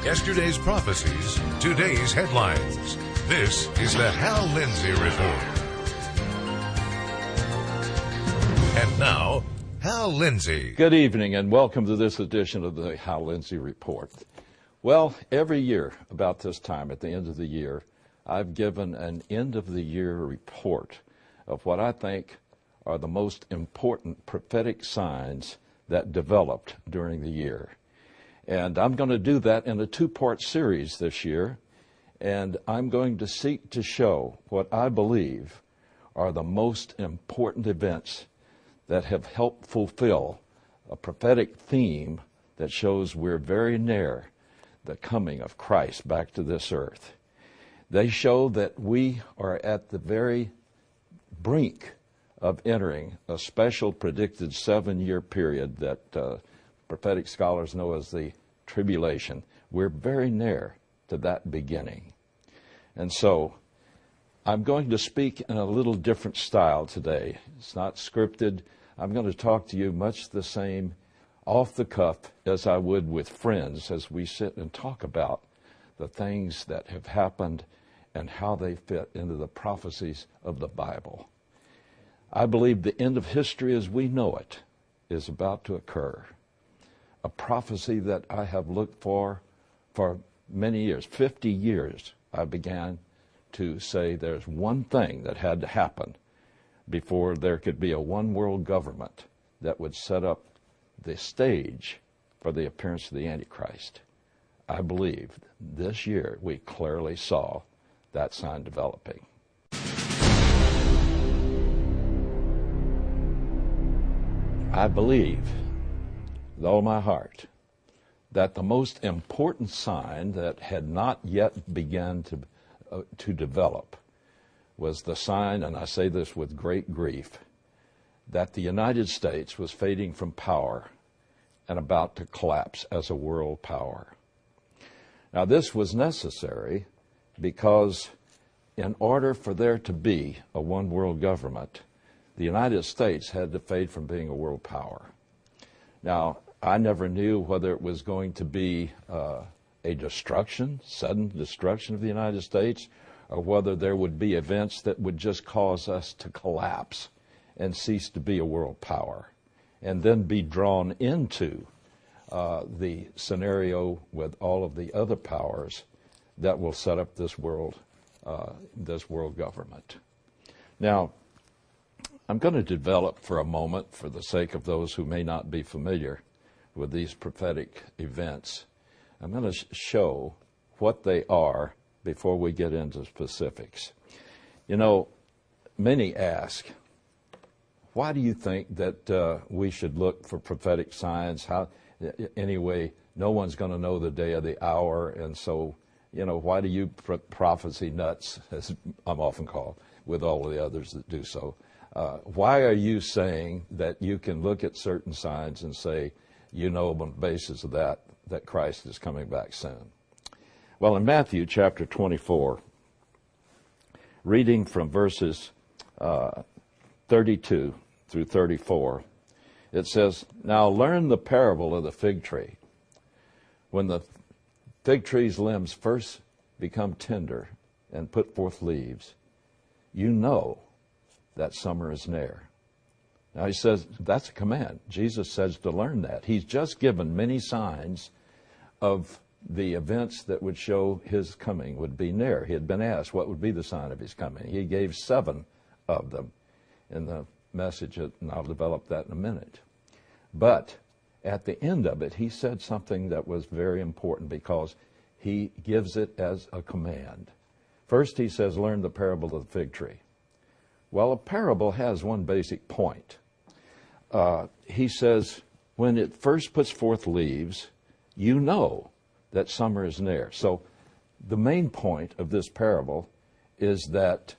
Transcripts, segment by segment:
Yesterday's prophecies, today's headlines. This is the Hal Lindsey Report. And now, Hal Lindsey. Good evening and welcome to this edition of the Hal Lindsey Report. Well, every year about this time, at the end of the year, I've given an end-of-the-year report of what I think are the most important prophetic signs that developed during the year. And I'm going to do that in a two-part series this year, and I'm going to seek to show what I believe are the most important events that have helped fulfill a prophetic theme that shows we're very near the coming of Christ back to this earth. They show that we are at the very brink of entering a special predicted 7-year period that prophetic scholars know as the tribulation. We're very near to that beginning. And so I'm going to speak in a little different style today. It's not scripted. I'm going to talk to you much the same off the cuff as I would with friends as we sit and talk about the things that have happened and how they fit into the prophecies of the Bible. I believe the end of history as we know it is about to occur. A prophecy that I have looked for many years, 50 years. I began to say there's one thing that had to happen before there could be a one world government that would set up the stage for the appearance of the Antichrist. I believe this year we clearly saw that sign developing. I believe with all my heart that the most important sign that had not yet begun to develop was the sign, and I say this with great grief, that the United States was fading from power and about to collapse as a world power. Now, this was necessary because in order for there to be a one world government, the United States had to fade from being a world power. Now, I never knew whether it was going to be a destruction, sudden destruction of the United States, or whether there would be events that would just cause us to collapse and cease to be a world power, and then be drawn into the scenario with all of the other powers that will set up this world government. Now, I'm going to develop for a moment, for the sake of those who may not be familiar with these prophetic events, I'm going to show what they are before we get into specifics. You know, many ask, why do you think that we should look for prophetic signs? Anyway, no one's going to know the day or the hour, and so, why do you prophecy nuts, as I'm often called, with all of the others that do so? Why are you saying that you can look at certain signs and say, on the basis of that Christ is coming back soon? Well, in Matthew chapter 24, reading from verses 32 through 34, it says, "Now learn the parable of the fig tree. When the fig tree's limbs first become tender and put forth leaves, you know that summer is near." Now he says that's a command. Jesus says to learn that. He's just given many signs of the events that would show his coming would be near. He had been asked what would be the sign of his coming. He gave 7 of them in the message, and I'll develop that in a minute. But at the end of it, he said something that was very important because he gives it as a command. First, he says, learn the parable of the fig tree. Well, a parable has one basic point. He says, when it first puts forth leaves, you know that summer is near. So the main point of this parable is that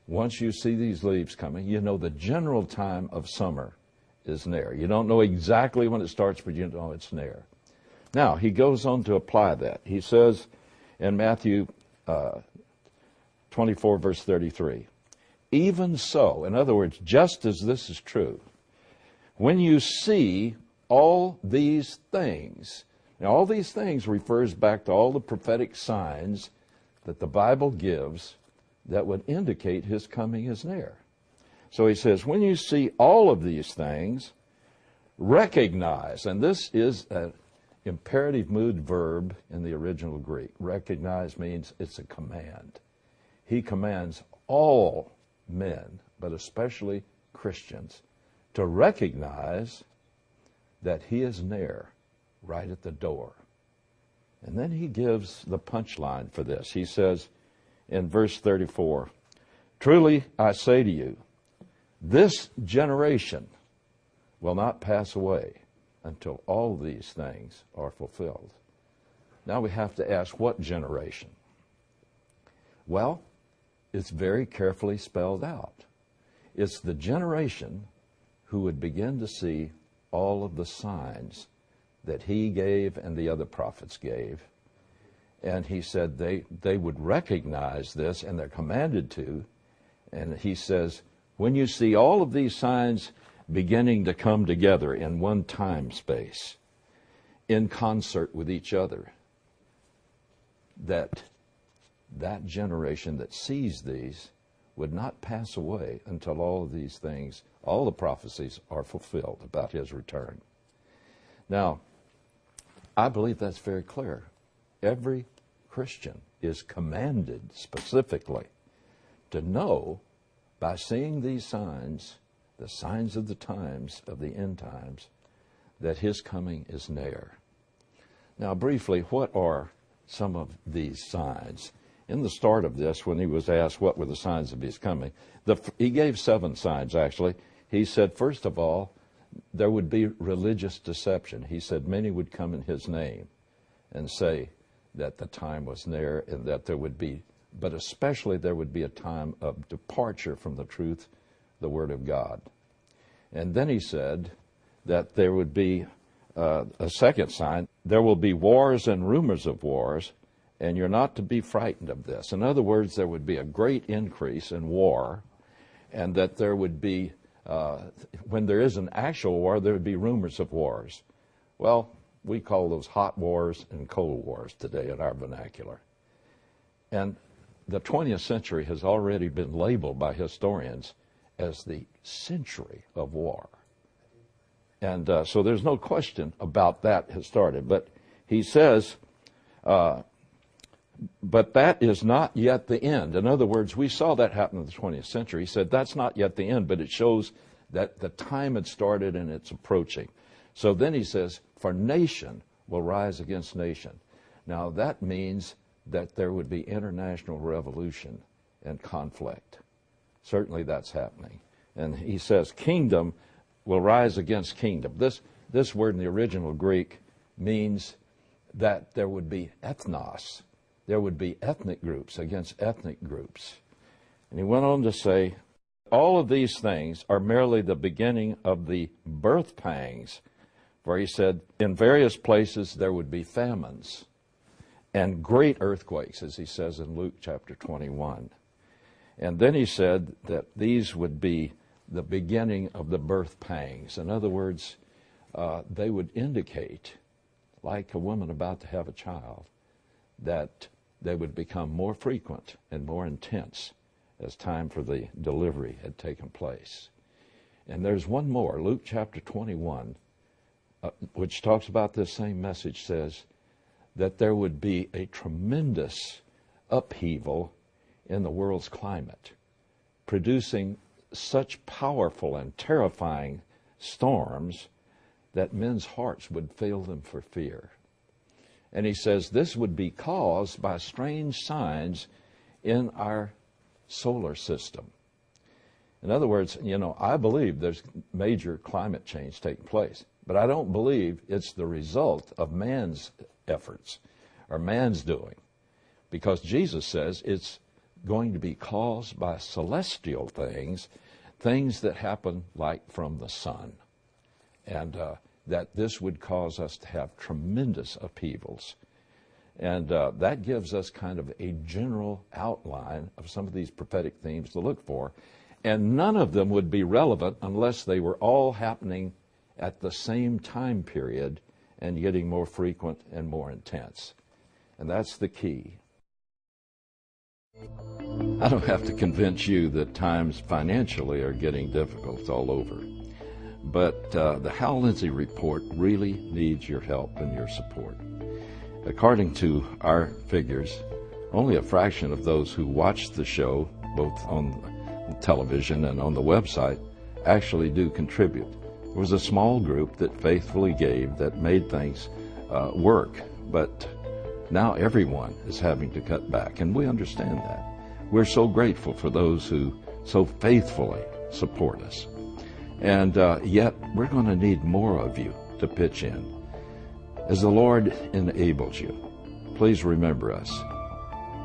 once you see these leaves coming, you know the general time of summer is near. You don't know exactly when it starts, but you know it's near. Now, he goes on to apply that. He says in Matthew 24, verse 33, even so, in other words, just as this is true, when you see all these things, Now, all these things refers back to all the prophetic signs that the Bible gives that would indicate his coming is near. So he says, when you see all of these things, recognize, and this is an imperative mood verb in the original Greek. Recognize means it's a command. He commands all men, but especially Christians, to recognize that he is near, right at the door. And then he gives the punchline for this. He says in verse 34, truly I say to you, this generation will not pass away until all these things are fulfilled. Now we have to ask, what generation? Well, it's very carefully spelled out. It's the generation who would begin to see all of the signs that he gave and the other prophets gave. And he said they would recognize this, and they're commanded to. And he says, when you see all of these signs beginning to come together in one time space, in concert with each other, that generation that sees these would not pass away until all of these things, all the prophecies are fulfilled about his return. Now, I believe that's very clear. Every Christian is commanded specifically to know, by seeing these signs, the signs of the times, of the end times, that his coming is near. Now, briefly, what are some of these signs? In the start of this, when he was asked what were the signs of his coming, he gave 7 signs, actually. He said, first of all, there would be religious deception. He said many would come in his name and say that the time was near, and that there would be, but especially there would be a time of departure from the truth, the Word of God. And then he said that there would be a second sign. There will be wars and rumors of wars, and you're not to be frightened of this. In other words, there would be a great increase in war, and that there would be, when there is an actual war, there would be rumors of wars. Well, we call those hot wars and cold wars today in our vernacular. And the 20th century has already been labeled by historians as the century of war. And so there's no question about that has started. But he says, but that is not yet the end. In other words, we saw that happen in the 20th century. He said that's not yet the end, but it shows that the time had started and it's approaching. So then he says, for nation will rise against nation. Now that means that there would be international revolution and conflict. Certainly that's happening. And he says kingdom will rise against kingdom. This word in the original Greek means that there would be ethnos. There would be ethnic groups against ethnic groups. And he went on to say, all of these things are merely the beginning of the birth pangs. For he said, in various places there would be famines and great earthquakes, as he says in Luke chapter 21. And then he said that these would be the beginning of the birth pangs. In other words, they would indicate, like a woman about to have a child, that they would become more frequent and more intense as time for the delivery had taken place. And there's one more, Luke chapter 21, which talks about this same message, says that there would be a tremendous upheaval in the world's climate, producing such powerful and terrifying storms that men's hearts would fail them for fear. And he says this would be caused by strange signs in our solar system. In other words, I believe there's major climate change taking place, but I don't believe it's the result of man's efforts or man's doing, because Jesus says it's going to be caused by celestial things, things that happen like from the sun, and that this would cause us to have tremendous upheavals. And that gives us kind of a general outline of some of these prophetic themes to look for. And none of them would be relevant unless they were all happening at the same time period and getting more frequent and more intense. And that's the key. I don't have to convince you that times financially are getting difficult all over. But the Hal Lindsey Report really needs your help and your support. According to our figures, only a fraction of those who watch the show, both on television and on the website, actually do contribute. There was a small group that faithfully gave that made things work, but now everyone is having to cut back, and we understand that. We're so grateful for those who so faithfully support us. And yet, we're going to need more of you to pitch in. As the Lord enables you, please remember us.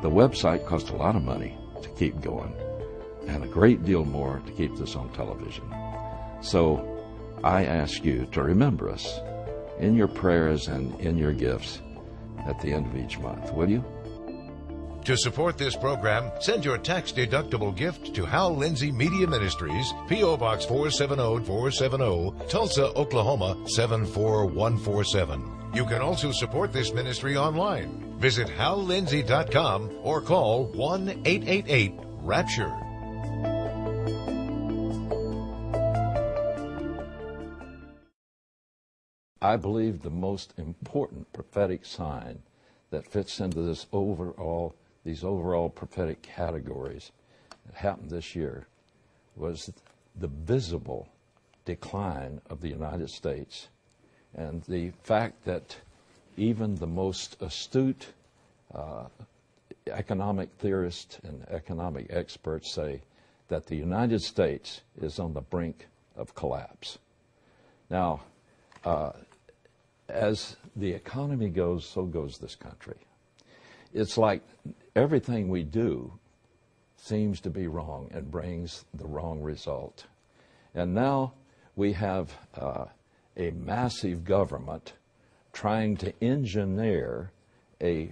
The website costs a lot of money to keep going, and a great deal more to keep this on television. So I ask you to remember us in your prayers and in your gifts at the end of each month, will you? To support this program, send your tax-deductible gift to Hal Lindsey Media Ministries, P.O. Box 470470, Tulsa, Oklahoma 74147. You can also support this ministry online. Visit hallindsey.com or call 1-888-RAPTURE. I believe the most important prophetic sign that fits into these overall prophetic categories that happened this year was the visible decline of the United States, and the fact that even the most astute economic theorists and economic experts say that the United States is on the brink of collapse. Now, as the economy goes, so goes this country. It's like everything we do seems to be wrong and brings the wrong result. And now we have a massive government trying to engineer a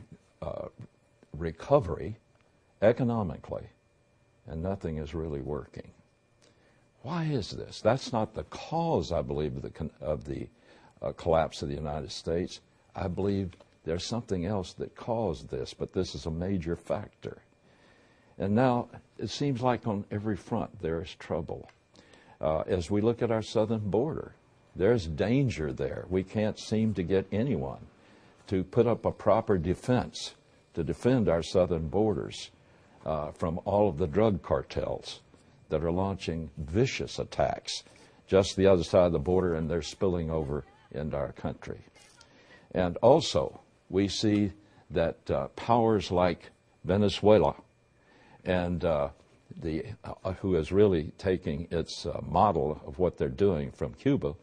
recovery economically, and nothing is really working. Why is this? That's not the cause, I believe, of the collapse of the United States. I believe there's something else that caused this, but this is a major factor. And now it seems like on every front there is trouble. As we look at our southern border, there's danger there. We can't seem to get anyone to put up a proper defense to defend our southern borders from all of the drug cartels that are launching vicious attacks just the other side of the border, and they're spilling over into our country. And also, we see that powers like Venezuela, and who is really taking its model of what they're doing from Cuba,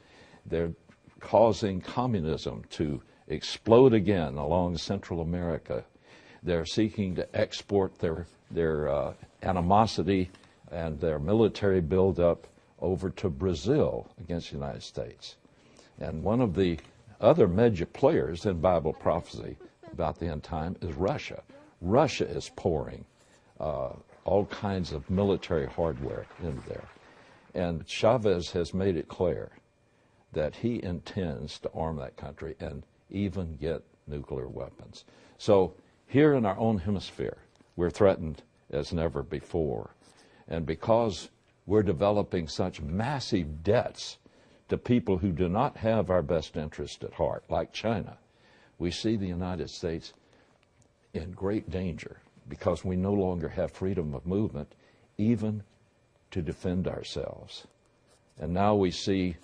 they're causing communism to explode again along Central America. They're seeking to export their animosity and their military buildup over to Brazil against the United States. And one of the other major players in Bible prophecy about the end time is Russia. Russia is pouring all kinds of military hardware into there. And Chavez has made it clear that he intends to arm that country and even get nuclear weapons. So here in our own hemisphere, we're threatened as never before. And because we're developing such massive debts to people who do not have our best interest at heart, like China, we see the United States in great danger because we no longer have freedom of movement even to defend ourselves. And now we see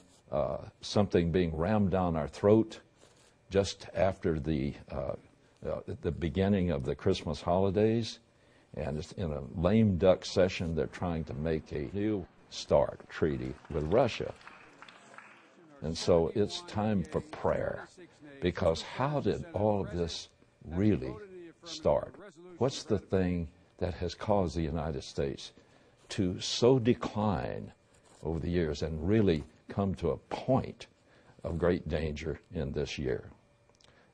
something being rammed down our throat just after the beginning of the Christmas holidays. And it's in a lame duck session, they're trying to make a new START treaty with Russia. And so it's time for prayer, because how did all of this really start? What's the thing that has caused the United States to so decline over the years and really come to a point of great danger in this year?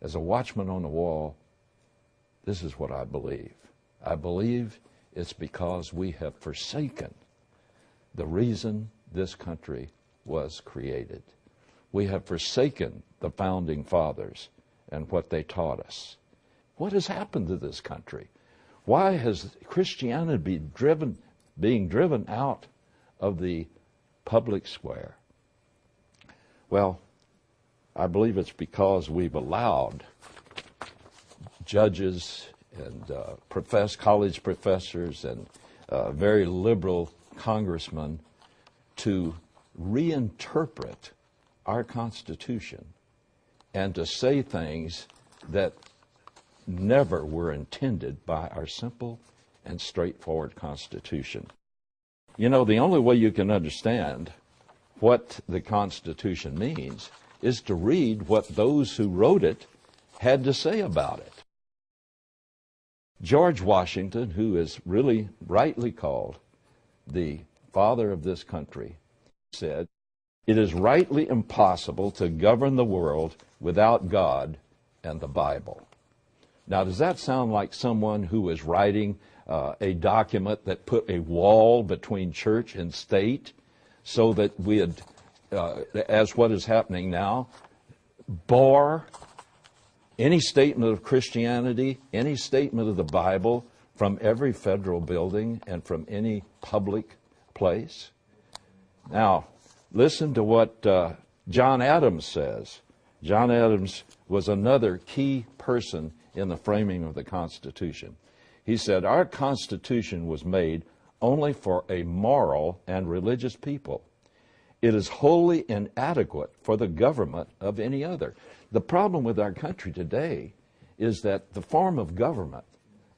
As a watchman on the wall, this is what I believe. I believe it's because we have forsaken the reason this country was created. We have forsaken the founding fathers and what they taught us. What has happened to this country? Why has Christianity being driven out of the public square? Well, I believe it's because we've allowed judges and college professors and very liberal congressmen to reinterpret our Constitution and to say things that never were intended by our simple and straightforward Constitution. You know, the only way you can understand what the Constitution means is to read what those who wrote it had to say about it. George Washington, who is really rightly called the father of this country, said, "It is rightly impossible to govern the world without God and the Bible." Now, does that sound like someone who is writing a document that put a wall between church and state so that we'd, as what is happening now, bar any statement of Christianity, any statement of the Bible from every federal building and from any public place? Now, listen to what John Adams says. John Adams was another key person in the framing of the Constitution. He said, "Our Constitution was made only for a moral and religious people. It is wholly inadequate for the government of any other." The problem with our country today is that the form of government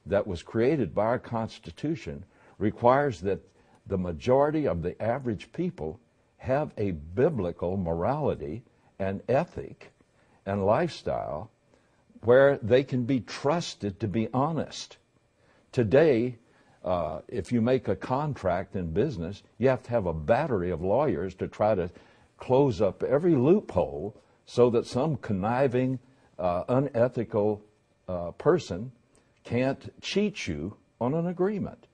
that was created by our Constitution requires that the majority of the average people have a biblical morality and ethic and lifestyle where they can be trusted to be honest. Today, if you make a contract in business, you have to have a battery of lawyers to try to close up every loophole so that some conniving, unethical person can't cheat you on an agreement.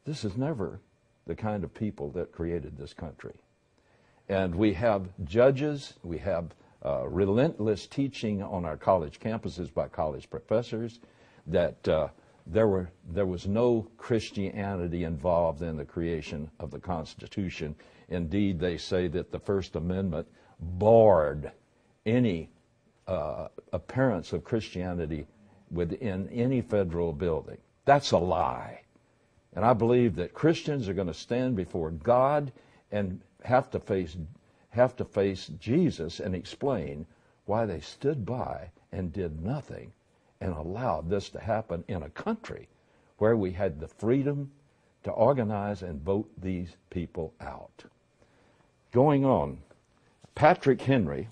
This is never the kind of people that created this country. And we have judges, we have relentless teaching on our college campuses by college professors that there was no Christianity involved in the creation of the Constitution. Indeed, they say that the First Amendment barred any appearance of Christianity within any federal building. That's a lie. And I believe that Christians are going to stand before God and have to face Jesus and explain why they stood by and did nothing and allowed this to happen in a country where we had the freedom to organize and vote these people out. Going on, Patrick Henry,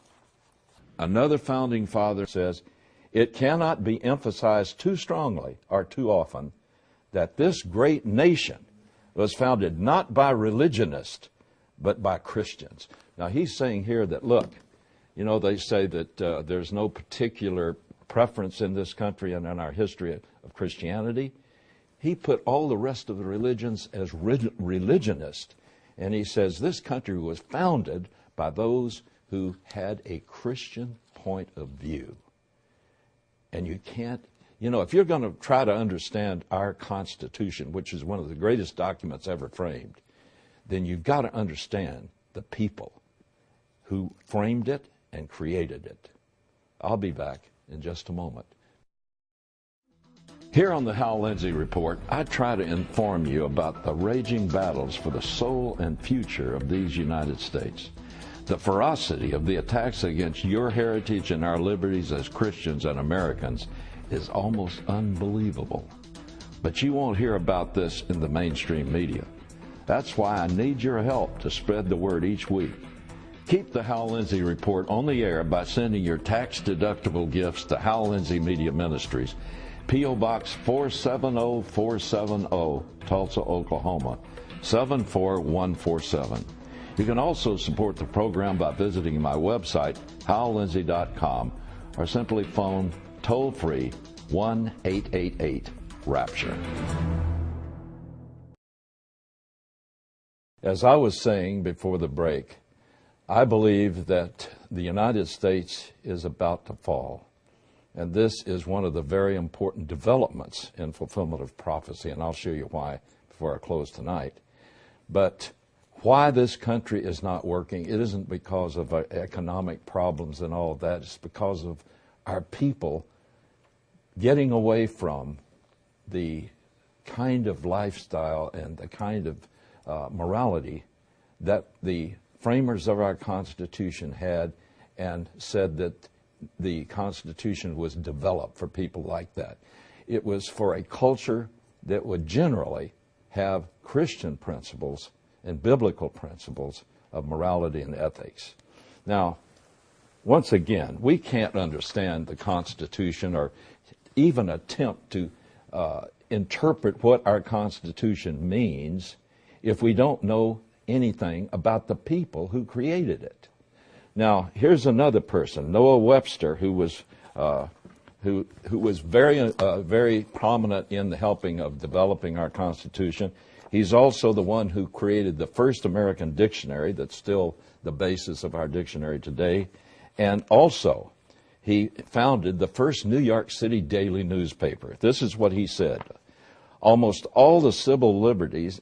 another founding father, says, "It cannot be emphasized too strongly or too often that this great nation was founded not by religionists, but by Christians." Now, he's saying here that, look, you know, they say that there's no particular preference in this country and in our history of Christianity. He put all the rest of the religions as religionist. And he says this country was founded by those who had a Christian point of view. And you can't, you know, if you're going to try to understand our Constitution, which is one of the greatest documents ever framed, then you've got to understand the people who framed it and created it. I'll be back in just a moment. Here on the Hal Lindsey Report, I try to inform you about the raging battles for the soul and future of these United States. The ferocity of the attacks against your heritage and our liberties as Christians and Americans is almost unbelievable. But you won't hear about this in the mainstream media. That's why I need your help to spread the word each week. Keep the Hal Lindsey Report on the air by sending your tax-deductible gifts to Hal Lindsey Media Ministries, P.O. Box 470470, Tulsa, Oklahoma, 74147. You can also support the program by visiting my website, hallindsey.com, or simply phone toll-free 1-888-RAPTURE. As I was saying before the break, I believe that the United States is about to fall. And this is one of the very important developments in fulfillment of prophecy, and I'll show you why before I close tonight. But why this country is not working, it isn't because of economic problems and all of that. It's because of our people getting away from the kind of lifestyle and the kind of morality that the framers of our Constitution had, and said that the Constitution was developed for people like that. It was for a culture that would generally have Christian principles and biblical principles of morality and ethics. Now, once again, we can't understand the Constitution or even attempt to interpret what our Constitution means if we don't know anything about the people who created it. Now, here's another person, Noah Webster, who was very prominent in the helping of developing our Constitution. He's also the one who created the first American dictionary that's still the basis of our dictionary today. And also, he founded the first New York City daily newspaper. This is what he said. Almost all the civil liberties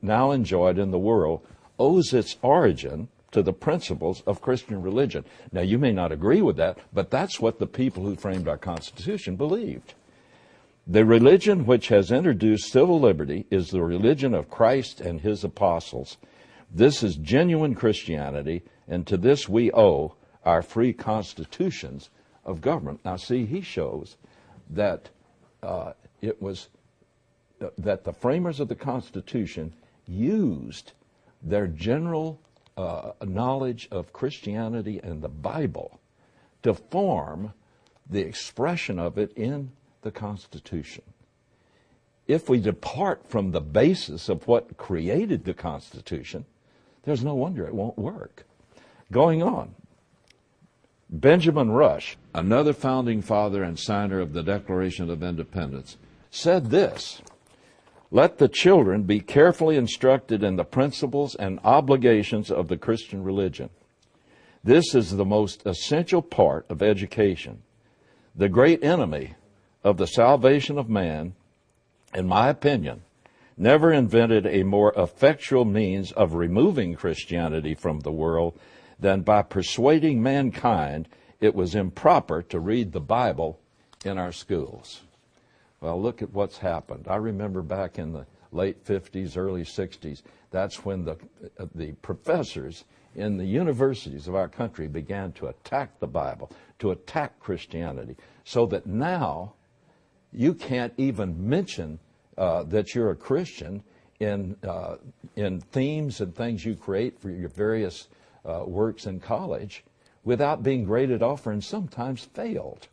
now enjoyed in the world owes its origin to the principles of Christian religion. Now, you may not agree with that, but that's what the people who framed our Constitution believed. The religion which has introduced civil liberty is the religion of Christ and his apostles. This is genuine Christianity, and to this we owe our free constitutions of government. Now, see, he shows that that the framers of the Constitution used their general knowledge of Christianity and the Bible to form the expression of it in the Constitution. If we depart from the basis of what created the Constitution, there's no wonder it won't work. Going on, Benjamin Rush, another founding father and signer of the Declaration of Independence, said this: "Let the children be carefully instructed in the principles and obligations of the Christian religion. This is the most essential part of education. The great enemy of the salvation of man, in my opinion, never invented a more effectual means of removing Christianity from the world than by persuading mankind it was improper to read the Bible in our schools." Well, look at what's happened. I remember back in the late 50s, early 60s, that's when the professors in the universities of our country began to attack the Bible, to attack Christianity, so that now you can't even mention that you're a Christian in themes and things you create for your various works in college without being graded off and sometimes failed,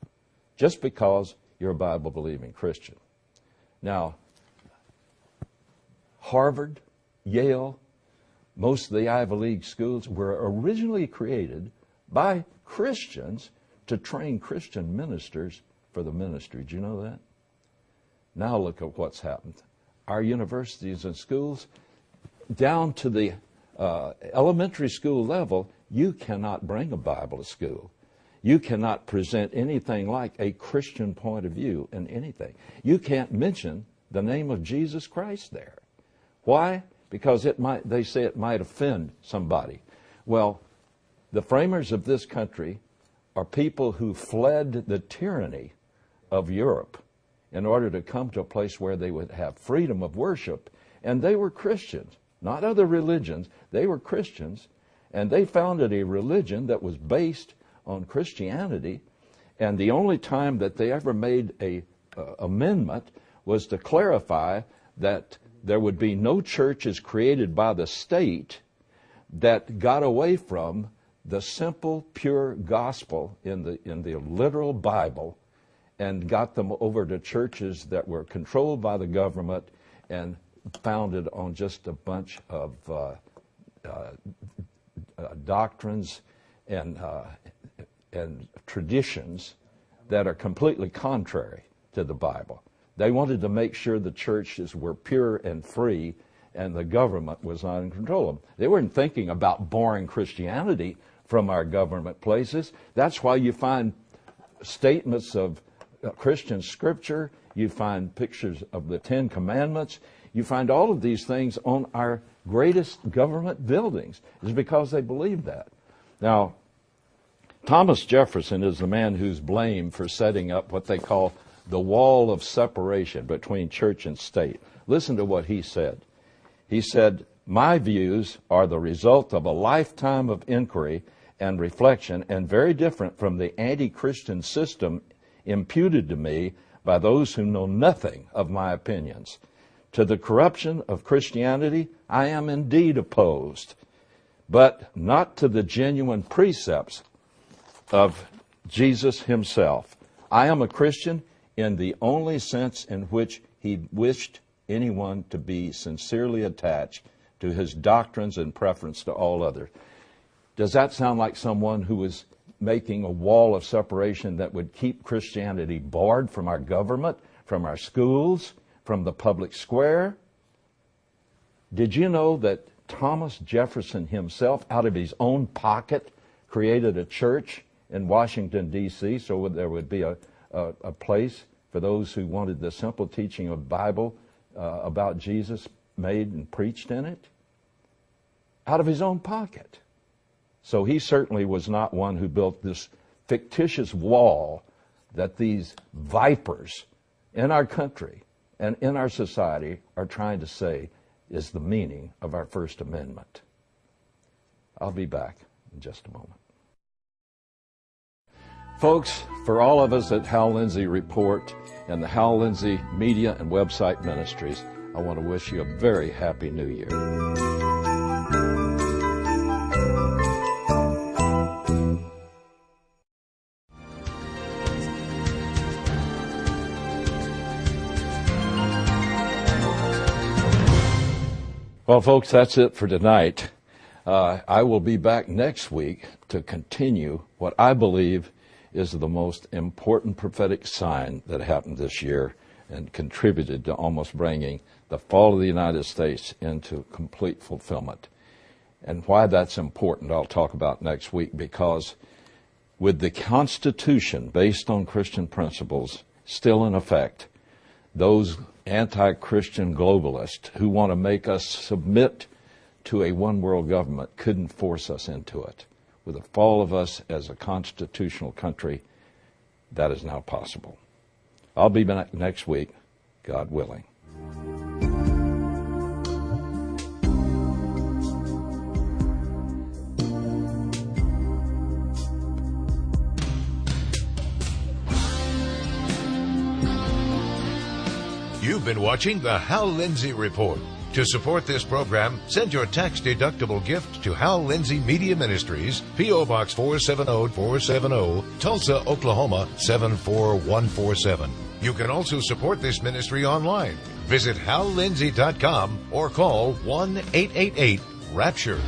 just because you're a Bible-believing Christian. Now, Harvard, Yale, most of the Ivy League schools were originally created by Christians to train Christian ministers for the ministry. Do you know that? Now look at what's happened. Our universities and schools, down to the elementary school level, you cannot bring a Bible to school. You cannot present anything like a Christian point of view in anything. You can't mention the name of Jesus Christ there. Why? Because they say it might offend somebody. Well, the framers of this country are people who fled the tyranny of Europe in order to come to a place where they would have freedom of worship. And they were Christians, not other religions. They were Christians, and they founded a religion that was based on Christianity, and the only time that they ever made a amendment was to clarify that there would be no churches created by the state that got away from the simple, pure gospel in the literal Bible and got them over to churches that were controlled by the government and founded on just a bunch of doctrines and traditions that are completely contrary to the Bible. They wanted to make sure the churches were pure and free and the government was not in control of them. They weren't thinking about barring Christianity from our government places. That's why you find statements of Christian scripture, you find pictures of the Ten Commandments, you find all of these things on our greatest government buildings. It's because they believe that. Now, Thomas Jefferson is the man who's blamed for setting up what they call the wall of separation between church and state. Listen to what he said. He said, "My views are the result of a lifetime of inquiry and reflection, and very different from the anti-Christian system imputed to me by those who know nothing of my opinions. To the corruption of Christianity, I am indeed opposed, but not to the genuine precepts of Jesus himself. I am a Christian in the only sense in which he wished anyone to be sincerely attached to his doctrines in preference to all others." Does that sound like someone who is making a wall of separation that would keep Christianity barred from our government, from our schools, from the public square? Did you know that Thomas Jefferson himself, out of his own pocket, created a church in Washington, D.C., so there would be a place for those who wanted the simple teaching of the Bible about Jesus made and preached in it? Out of his own pocket. So he certainly was not one who built this fictitious wall that these vipers in our country and in our society are trying to say is the meaning of our First Amendment. I'll be back in just a moment. Folks, for all of us at Hal Lindsey Report and the Hal Lindsey Media and Website Ministries, I want to wish you a very happy New Year. Well, folks, that's it for tonight. I will be back next week to continue what I believe is the most important prophetic sign that happened this year and contributed to almost bringing the fall of the United States into complete fulfillment. And why that's important, I'll talk about next week, because with the Constitution based on Christian principles still in effect, those anti-Christian globalists who want to make us submit to a one-world government couldn't force us into it. With the fall of us as a constitutional country, that is now possible. I'll be back next week, God willing. You've been watching the Hal Lindsey Report. To support this program, send your tax-deductible gift to Hal Lindsey Media Ministries, P.O. Box 470470, Tulsa, Oklahoma 74147. You can also support this ministry online. Visit hallindsey.com or call 1-888-RAPTURE.